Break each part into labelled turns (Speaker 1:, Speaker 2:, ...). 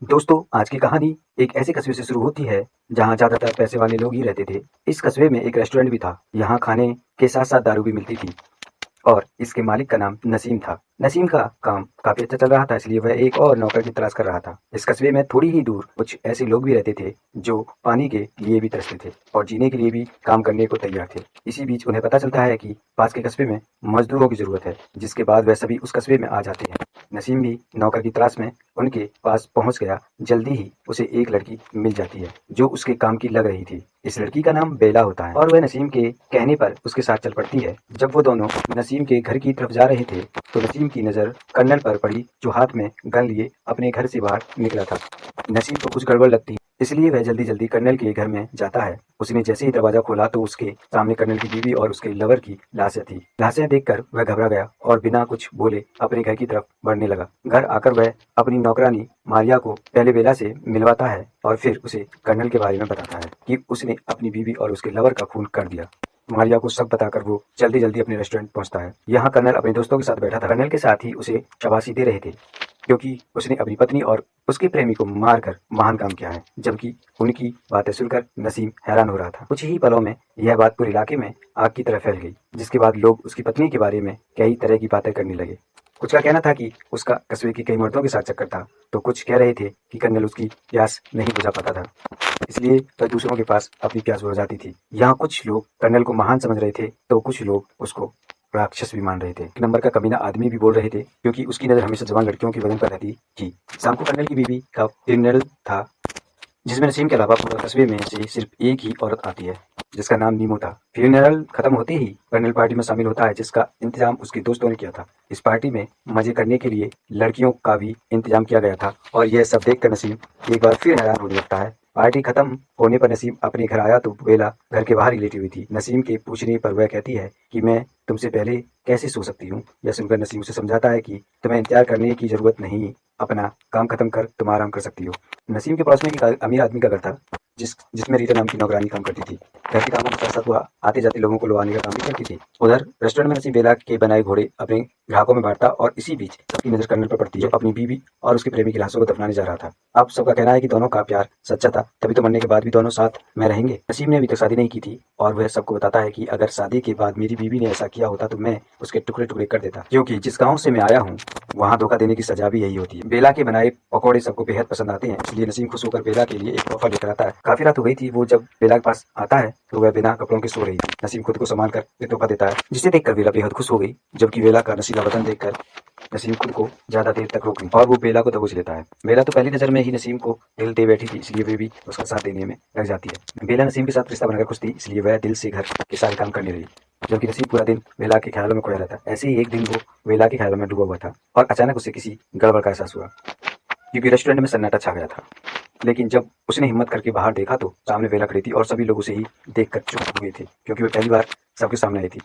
Speaker 1: दोस्तों, आज की कहानी एक ऐसे कस्बे से शुरू होती है जहाँ ज्यादातर पैसे वाले लोग ही रहते थे। इस कस्बे में एक रेस्टोरेंट भी था। यहाँ खाने के साथ साथ दारू भी मिलती थी और इसके मालिक का नाम नसीम था। नसीम का काम काफी अच्छा चल रहा था, इसलिए वह एक और नौकर की तलाश कर रहा था। इस कस्बे में थोड़ी ही दूर कुछ ऐसे लोग भी रहते थे जो पानी के लिए भी तरसते थे और जीने के लिए भी काम करने को तैयार थे। इसी बीच उन्हें पता चलता है कि पास के कस्बे में मजदूरों की जरूरत है, जिसके बाद वह सभी उस कस्बे में आ जाते हैं। नसीम भी नौकर की तलाश में उनके पास पहुंच गया। जल्दी ही उसे एक लड़की मिल जाती है जो उसके काम की लग रही थी। इस लड़की का नाम बेला होता है और वह नसीम के कहने पर उसके साथ चल पड़ती है। जब वो दोनों नसीम के घर की तरफ जा रहे थे तो नसीम की नजर कर्नल पर पड़ी, जो हाथ में गन लिए अपने घर से बाहर निकला था। नसीम को कुछ गड़बड़ लगती है, इसलिए वह जल्दी जल्दी कर्नल के घर में जाता है। उसने जैसे ही दरवाजा खोला तो उसके सामने कर्नल की बीवी और उसके लवर की लाशें थी। लाशें देखकर वह घबरा गया और बिना कुछ बोले अपने घर की तरफ बढ़ने लगा। घर आकर वह अपनी नौकरानी मारिया को पहले बेला से मिलवाता है और फिर उसे कर्नल के बारे में बताता है कि उसने अपनी बीवी और उसके लवर का खून कर दिया। मारिया को सब बताकर वो जल्दी जल्दी अपने रेस्टोरेंट पहुंचता है। यहाँ कर्नल अपने दोस्तों के साथ बैठा था। कर्नल के साथ ही उसे शाबाशी दे रहे थे क्योंकि उसने अपनी पत्नी और उसके प्रेमी को मारकर महान काम किया है। जबकि उनकी बातें सुनकर नसीम हैरान हो रहा था। कुछ ही पलों में यह बात पूरे इलाके में आग की तरह फैल गई, जिसके बाद लोग उसकी पत्नी के बारे में कई तरह की बातें करने लगे। कुछ का कहना था कि उसका कस्बे के कई मर्दों के साथ चक्कर था, तो कुछ कह रहे थे कि कर्नल उसकी प्यास नहीं बुझा पाता था, इसलिए वह दूसरों के पास अपनी प्यास बुझा जाती थी। यहाँ कुछ लोग कर्नल को महान समझ रहे थे तो कुछ लोग उसको राक्षस भी मान रहे थे। एक नंबर का कमीना आदमी भी बोल रहे थे क्योंकि उसकी नजर हमेशा जवान लड़कियों की बदन पर रहती थी। शाम को कर्नल की बीवी का फ्यूनरल था, जिसमें नसीम के अलावा पूरे कस्बे में से सिर्फ एक ही औरत आती है जिसका नाम नीमो था। फ्यूनरल खत्म होते ही कर्नल पार्टी में शामिल होता है, जिसका इंतजाम उसके दोस्तों ने किया था। इस पार्टी में मजे करने के लिए लड़कियों का भी इंतजाम किया गया था और यह सब देखकर नसीम एक बार फिर हैरान होने लगता है। पार्टी खत्म होने पर नसीम अपने घर आया तो बेला घर के बाहर ही लेटी हुई थी। नसीम के पूछने पर वह कहती है कि मैं तुमसे पहले कैसे सो सकती हूँ। यह सुनकर नसीम उसे समझाता है कि तुम्हें इंतजार करने की जरूरत नहीं, अपना काम खत्म कर तुम आराम कर सकती हो। नसीम के पड़ोस में एक अमीर आदमी का घर था जिसमें रीटा नाम की नौकरानी काम करती थी। घर के कामों के साथ साथ वह आते जाते लोगों को लुभाने का काम भी करती थी। उधर रेस्टोरेंट में नसीम बेला के बनाए घोड़े अपने ग्राहकों में बांटता और इसी बीच सबकी नजर कर्नल पर पड़ती, जो अपनी बीवी और उसके प्रेमी की लाशों को दफनाने जा रहा था। अब सबका कहना है कि दोनों का प्यार सच्चा था, तभी तो मरने के बाद भी दोनों साथ में रहेंगे। नसीम ने अभी तक शादी नहीं की थी और वह सबको बताता है कि अगर शादी के बाद मेरी बीवी ने ऐसा किया होता तो मैं उसके टुकड़े टुकड़े कर देता, क्योंकि जिस गाँव से मैं आया हूँ वहाँ धोखा देने की सजा भी यही होती है। बेला के बनाए पकौड़े सबको बेहद पसंद आते हैं, इसलिए नसीम खुश होकर बेला के लिए एक तोहफा लेकर आता है। काफी रात हो गई थी। वो जब बेला के पास आता है तो वह बिना कपड़ों के सो रही थी। नसीम खुद को संभाल कर एक तोहफा देता है, जिसे देखकर बेला बेहद खुश हो गई। जबकि बेला का नशीला बदन देखकर नसीम खुद को ज्यादा देर तक रोक नहीं और वो बेला को दबोच लेता है। बेला तो पहली नजर में ही नसीम को दिल दे बैठी थी, इसलिए वे भी उसका साथ देने में लग जाती है। बेला नसीम के साथ रिश्ता बनाकर खुश थी, इसलिए वह दिल से घर के सारे काम करने लगी, जबकि नसीम पूरा दिन बेला के ख्यालों में खोया रहता। ऐसे ही एक दिन वो बेला के ख्यालों में डूबा हुआ था और अचानक उसे किसी गड़बड़ का एहसास हुआ, क्योंकि रेस्टोरेंट में सन्नाटा छा गया था। लेकिन जब उसने हिम्मत करके बाहर देखा तो सामने बेला खड़ी थी और सभी लोग उसे ही देखकर चुप हुए थे, क्योंकि वे पहली बार सबके सामने आई थी।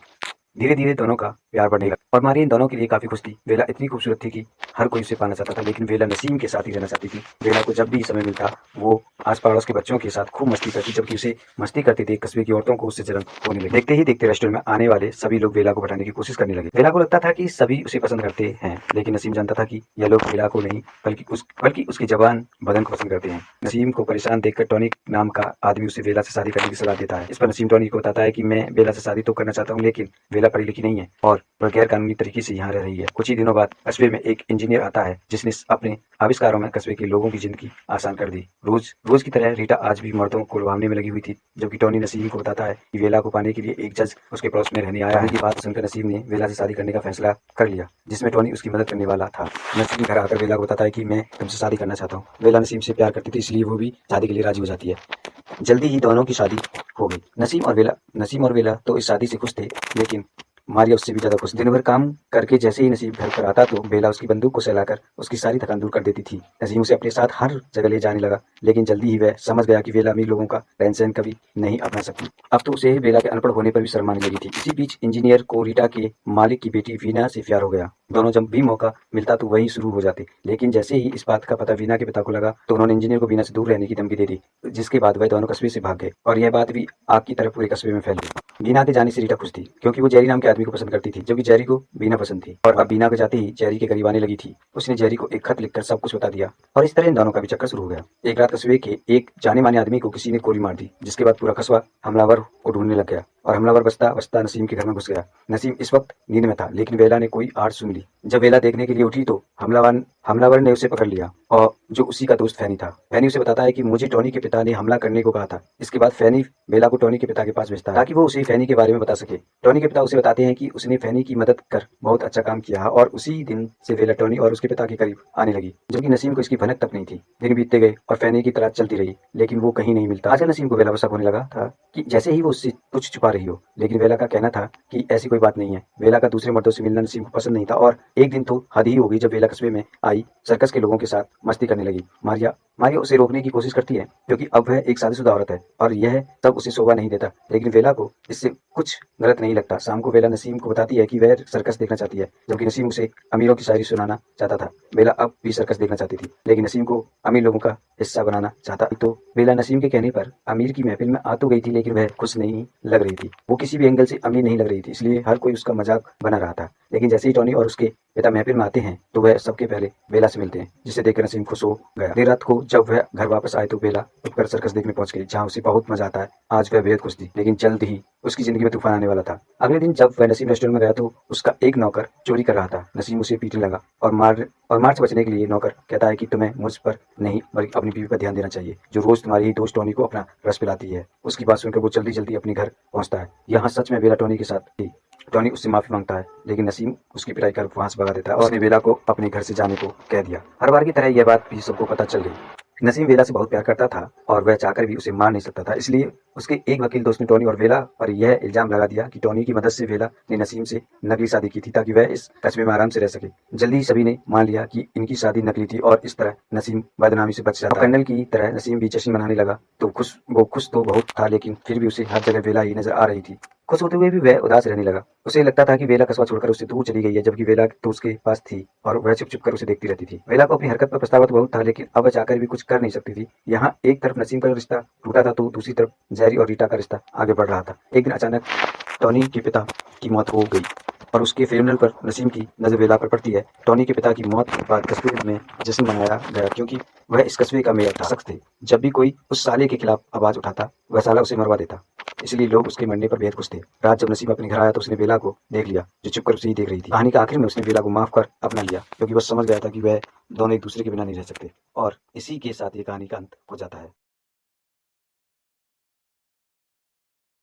Speaker 1: धीरे धीरे दोनों का प्यार बढ़ने लगा और मारिया इन दोनों के लिए काफी खुश थी। बेला इतनी खूबसूरत थी कि हर कोई उसे पाना चाहता था, लेकिन बेला नसीम के साथ ही रहना चाहती थी। बेला को जब भी समय मिलता वो आस पड़ोस के बच्चों के साथ खूब मस्ती करती, जबकि उसे मस्ती करते देख कस्बे की औरतों को उससे जलन होने लगी। देखते ही देखते रेस्टोरेंट में आने वाले सभी लोग बेला को बैठाने की कोशिश करने लगे। बेला को लगता था कि सभी उसे पसंद करते हैं, लेकिन नसीम जानता था कि यह लोग बेला को नहीं बल्कि उसके जवान बदन को पसंद करते हैं। नसीम को परेशान देखकर टॉनी नाम का आदमी उसे बेला से शादी करने की सलाह देता है। इस पर नसीम टॉनी को बताता है कि मैं बेला से शादी तो करना चाहता हूँ, लेकिन बेला पढ़ी लिखी नहीं है और वह गैर कानूनी तरीके से यहाँ रह रही है। कुछ ही दिनों बाद कस्बे में एक इंजीनियर आता है जिसने अपने आविष्कारों में कस्बे के लोगों की जिंदगी आसान कर दी। रोज रोज की तरह रीटा आज भी मर्दों को लुभाने में लगी हुई थी, जबकि टॉनी नसीम को बताता है कि बेला को पाने के लिए एक जज उसके पड़ोस में रहने आया है। की बात सुनकर नसीम ने बेला से शादी करने का फैसला कर लिया, जिसमें टॉनी उसकी मदद करने वाला था। नसीम घर आकर बेला को बताता है कि मैं तुमसे शादी करना चाहता हूँ। बेला नसीम से प्यार करती थी, इसलिए वो भी शादी के लिए राजी हो जाती है। जल्दी ही दोनों की शादी हो गई। नसीम और बेला तो इस शादी से खुश थे, लेकिन मारिया उससे भी ज्यादा खुश। दिन भर काम करके जैसे ही नसीब घर पर आता तो बेला उसकी बंदूक को सहलाकर उसकी सारी थकान दूर कर देती थी। नसीम उसे अपने साथ हर जगह ले जाने लगा, लेकिन जल्दी ही वह समझ गया कि बेला अमीर लोगों का रहन सहन कभी नहीं अपना सकती। अब तो उसे बेला के अनपढ़ होने पर भी शर्म आने लगी थी। इसी बीच इंजीनियर को रीटा के मालिक की बेटी वीना से प्यार हो गया। दोनों जब भी मौका मिलता तो वही शुरू हो जाते, लेकिन जैसे ही इस बात का पता वीना के पिता को लगा तो उन्होंने इंजीनियर को वीना से दूर रहने की धमकी दे दी, जिसके बाद वह दोनों कस्बे से भाग गए और यह बात भी आग की तरह पूरे कस्बे में फैल गई। वीना के जाने से रीटा खुश थी, क्योंकि वो जेरी नाम के आदमी को पसंद करती थी, जबकि जेरी को बीना पसंद थी। और अब बीना को जाते ही जेरी के करीब आने लगी थी। उसने जेरी को एक खत लिखकर सब कुछ बता दिया और इस तरह इन दोनों का भी चक्कर शुरू हो गया। एक रात कस्बे के एक जाने माने आदमी को किसी ने गोली मार दी, जिसके बाद पूरा कस्बा हमलावर को ढूंढने लग गया और हमलावर बचता बचता नसीम के घर में घुस गया। नसीम इस वक्त नींद में था, लेकिन बेला ने कोई आड़ सुन ली। जब बेला देखने के लिए उठी तो हमलावर ने उसे पकड़ लिया, और जो उसी का दोस्त फैनी था। फैनी उसे बताता है कि मुझे टॉनी के पिता ने हमला करने को कहा था। इसके बाद फैनी बेला को टॉनी के पिता के पास भेजता है ताकि वो उसे फैनी के बारे में बता सके। टॉनी के पिता उसे बताते हैं कि उसने फैनी की मदद कर बहुत अच्छा काम किया है, और उसी दिन से बेला टॉनी और उसके पिता के करीब आने लगी, जबकि नसीम को इसकी भनक तक नहीं थी। दिन बीतते गए और फैनी की तलाश चलती रही, लेकिन वो कहीं नहीं मिलता। आजकल नसीम को बेला पर शक होने लगा था कि जैसे ही वो उससे कुछ छुपा रही हो, लेकिन बेला का कहना था कि ऐसी कोई बात नहीं है। बेला का दूसरे मर्दों से मिलना नसीम को पसंद नहीं था, और एक दिन तो हद ही हो गई जब बेला कस्बे में आई सर्कस के लोगों के साथ मस्ती करने लगी। मारिया उसे रोकने की कोशिश करती है, क्योंकि अब वह एक शादीशुदा औरत है और यह सब उसे शोभा नहीं देता, लेकिन बेला को इससे कुछ गलत नहीं लगता। शाम को बेला नसीम को बताती है कि वह सर्कस देखना चाहती है, जबकि नसीम उसे अमीरों की शायरी सुनाना चाहता था। बेला अब भी सर्कस देखना चाहती थी, लेकिन नसीम को अमीर लोगों का हिस्सा बनाना चाहता। तो बेला नसीम के कहने पर अमीर की महफिल में आ तो गई थी, लेकिन वह खुश नहीं लग रही थी। वो किसी भी एंगल से अमीर नहीं लग रही थी, इसलिए हर कोई उसका मजाक बना रहा था। लेकिन जैसे ही टॉनी और उसके पिता महफिल में आते हैं तो वह सबके पहले बेला से मिलते हैं, जिसे देखकर नसीम खुश हो गया। देर रात को जब वह घर वापस आए तो बेला उठकर सर्कस देखने पहुंच गई, जहां उसे बहुत मजा आता है। आज वह बेहद खुश थी, लेकिन जल्द ही उसकी जिंदगी में तूफान आने वाला था। अगले दिन जब वह नसीम रेस्टोरेंट में गया तो उसका एक नौकर चोरी कर रहा था। नसीम उसे पीटने लगा और मार से बचने के लिए नौकर कहता है कि तुम्हें मुझ पर नहीं बल्कि अपनी बीवी पर ध्यान देना चाहिए, जो रोज तुम्हारी ही दोस्त टॉनी को अपना रस पिलाती है। उसकी बात सुनकर वो जल्दी जल्दी अपने घर पहुंचता है। यहाँ सच में बेला टॉनी के साथ थी। टॉनी उससे माफी मांगता है, लेकिन नसीम उसकी पिटाई कर वहां से भगा देता है और उसने बेला को अपने घर से जाने को कह दिया। हर बार की तरह यह बात भी सबको पता चल गई। नसीम बेला से बहुत प्यार करता था और वह चाहकर भी उसे मार नहीं सकता था, इसलिए उसके एक वकील दोस्त ने टॉनी और बेला पर यह इल्जाम लगा दिया कि टॉनी की मदद से बेला ने नसीम से नकली शादी की थी, ताकि वह इस कस्बे में आराम से रह सके। जल्दी ही सभी ने मान लिया कि इनकी शादी नकली थी और इस तरह नसीम बदनामी से बच जाता है। कर्नल की तरह नसीम भी जश्न मनाने लगा तो वो खुश तो बहुत था, लेकिन फिर भी उसे हर जगह बेला ही नजर आ रही थी। खुश होते हुए भी वह उदास रहने लगा। उसे लगता था कि बेला कस्बा छोड़कर उससे दूर चली गई है, जबकि बेला तो उसके पास थी और वह चुप चुप कर उसे देखती रहती थी। बेला को अपनी हरकत पर पछतावा तो बहुत था, लेकिन अब वह चाहकर भी कुछ कर नहीं सकती थी। यहाँ एक तरफ नसीम का रिश्ता टूटा था तो दूसरी तरफ जेरी और रीटा का रिश्ता आगे बढ़ रहा था। एक दिन अचानक टॉनी के पिता की मौत हो गई और उसके फ्यूनरल पर नसीम की नजर बेला पर पड़ती है। टॉनी के पिता की मौत के बाद कस्बे में जश्न मनाया गया, क्योंकि वह इस कस्बे का मेयर था। शख्स थे, जब भी कोई उस साले के खिलाफ आवाज उठाता वह साला उसे मरवा देता, इसलिए लोग उसके मरने पर बेहद खुश थे। रात जब नसीम अपने घर आया तो उसने बेला को देख लिया, जो चुपकर उसे ही देख रही थी। कहानी के आखिर में उसने बेला को माफ कर अपना लिया, क्योंकि वह समझ गया था कि वह दोनों एक दूसरे के बिना नहीं रह सकते। और इसी के साथ ये कहानी का अंत हो जाता है।